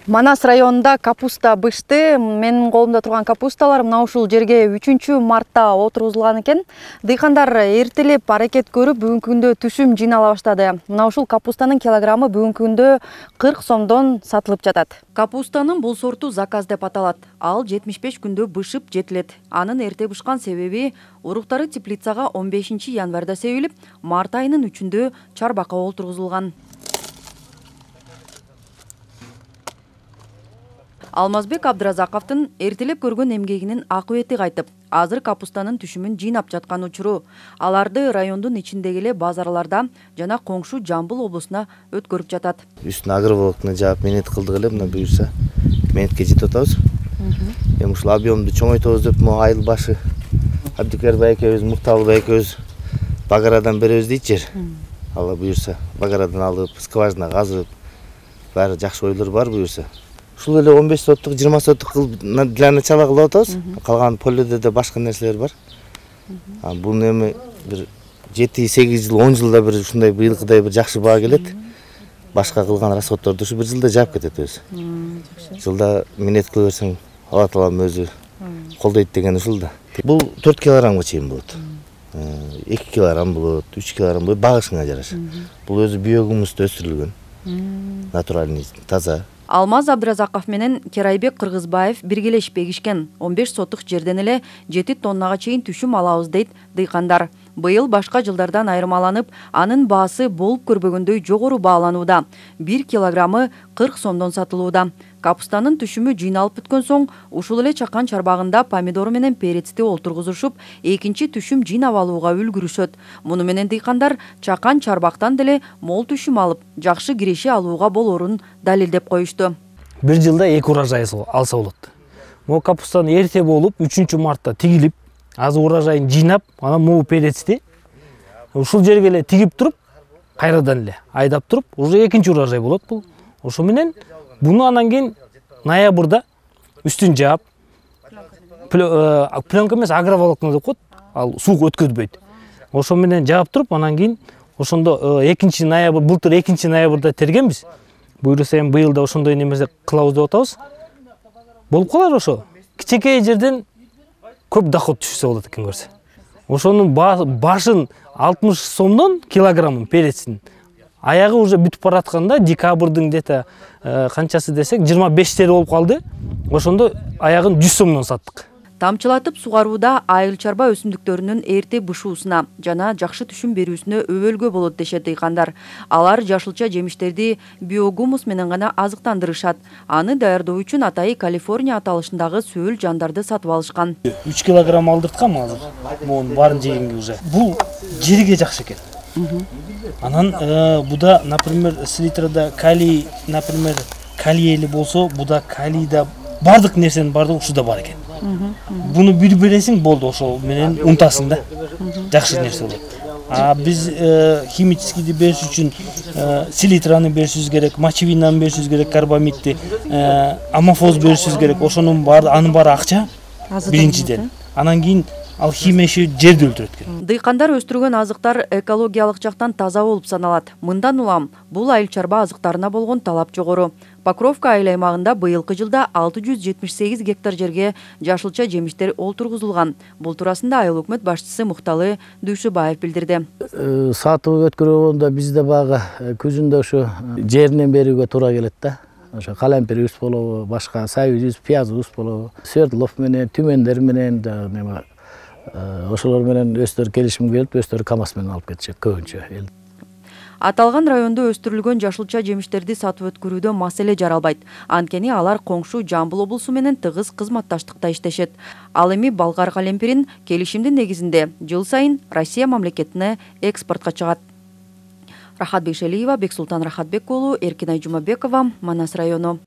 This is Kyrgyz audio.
Манас районунда капуста бышты. Менин колумда турган капусталар мына ушул жерге 3-мартта отургузулган экен. Дыйкандар эртелеп аракет көрүп бүгүнкү күндө түшүм жыйнала баштады. Мына ушул капустанын килограммы бүгүнкү күндө 40 сомдон сатылып жатат. Капустанын бул сорту заказ деп аталат. Ал 75 күндө бышып жетилет. Анын эрте бышкан себеби уруктары теплицага 15 январда себилип, март айынын 3-үндө чарбакка олтургузулган. Алмазбек Абдыразаковдун эртелеп көргөн эмгегинин акыбети кайтып, азыр капустанын түшүмүн жыйнап жаткан учуру. Аларды райондун ичиндеги эле базарларда жана коңшу Жамбыл облусуна өткөрүп жатат. Үстүнө агроволокно жаап менет кылдык эле, мына буюрса менетке жетип атабыз. Эми ушул объемду чоңойтобуз деп, айыл башы Абдикер байкебиз, Мукталы байкебиз багарадан беребиз дейт жер. Алла буюрса багарадан алып, скважина казып, баары жакшы ойлор бар буюрса. Ушул эле 15 соттук, 20 соттук для начала кылып атабыз. Калган поледе да башка нерселер бар. Буну эми бир 7-8 жыл, 10 жылда бир ушундай быйылкыдай бир жакшы баа келет. Башка кылган расходторду ушу бир жылда жаап кетет өзү. Жылда минет кыла берсең, Алла таалам өзү колдойт деген ушул да. Бул 4 килограммга чейин болот. 2 килограмм болот, 3 килограмм болот, багышыңа жараша. Бул өзү биогумуста өстүрүлгөн. Натуральный, таза. Алмаз Абдыразаков менен Керайбек Кыргызбаев биргелешип эгишкен. 15 соттук жерден эле 7 тоннага чейин түшүм алабыз дейт дыйкандар. Быйыл башка жылдардан айырмаланып, анын баасы болуп көрбөгөндөй жогору бааланууда. 1 килограммы 40 сомдон сатылууда. Капустанын түшүмү жыйналып бүткөн соң, ушул эле чакан чарбагында помидор менен перецти олтургузушуп, экинчи түшүм жыйнап алууга үлгүрүшөт. Муну менен дыйкандар чакан чарбактан деле мол түшүм алып, жакшы киреше алууга болорун далилдеп коюшту. Бир жылда 2 урожай алса болот. Могу капустаны эрте болуп, 3-мартта тигилип, азыр урожайын жыйнап, анан могу перецти ушул жерге эле тигип туруп, кайрадан эле айдап туруп, уже экинчи урожай болот бул. Ошо менен буну анан кийин ноябрда үстүн жаап, пленка эмес, агроволокно деп коет, ал суук өткөзбөйт. Ошо менен жаап туруп, анан кийин ошондо 2-ноябрь, былтыр 2-ноябрда тергенбиз. Буюрса эми быйыл да ошондой немесе кылабыз деп атабыз. Болуп калар ошо. Кичинекей жерден көп доход түшүрсө болот экен көрсө. Ошонун башын 60 сомдон килограммын перецтин. Аягы уже бүтүп баратканда декабрдын где-то канчасы десек 25-тери болуп калды. Ошондо аягын 100 сомдон саттык. Тамчылатып сугарууда айыл чарба өсүмдүктөрүнүн эрте бышуусуна жана жакшы түшүм берүүсүнө өбөлгө болот дешет дыйкандар. Алар жашылча жемиштерди биогумус менен гана азыктандырышат. Аны даярдоо үчүн атайы Калифорния аталышындагы сөөл жандарды сатып алышкан. 3 килограмм алдырткам азыр. Монун баарын жегенге уже. Бул жерге жакшы экен. Анан буда, например, селитрада калий, например, калиели болсо, буда калийда бардык нерсенин бардыгы ушуда бар экен. Буну бир бересиң болду, ошол менен унтасың да. Жакшы нерсе болот. Биз химическийди бериш үчүн селитраны беришибиз керек, мочевинаны беришибиз керек, карбамидти, амофоз беришибиз керек. Ошонун баары, анын баары акча биринчиден. Анан кийин ал химия жерди өлтүрөт экен. Дыйкандар өстүргөн азыктар экологиялык жактан таза болуп саналат. Мындан улам бул айыл чарба азыктарына болгон талап жогору. Покровка айыл аймагында быйылкы жылда 678 гектар жерге жашылча жемиштер олтургузулган. Бул туурасында айыл өкмөт башчысы Мукталы Дүйшүбаев билдирди. Сатып өткөргөндө бизде бага күзүндө ошо жеринен берүүгө туура келет да. Ошо калемпирибиз болобу, башка сабизибиз, пиязыбыз болобу, свердлов менен, түмендер менен, неме ошолор менен өздөрү келишим келип, өздөрү КАМАЗ менен алып кетишет көбүнчө. Аталган райондо өстүрүлгөн жашылча жемиштерди сатып өткөрүүдө маселе жаралбайт. Анткени алар коңшу Жамбыл облусу менен тыгыз кызматташтыкта иштешет. Ал эми болгар калемпирин келишимдин негизинде жыл сайын Россия мамлекетине экспортко чыгат. Рахатбек Шелиева, Бексултан Рахатбек уулу, Эркинай Жумабекова, Манас району.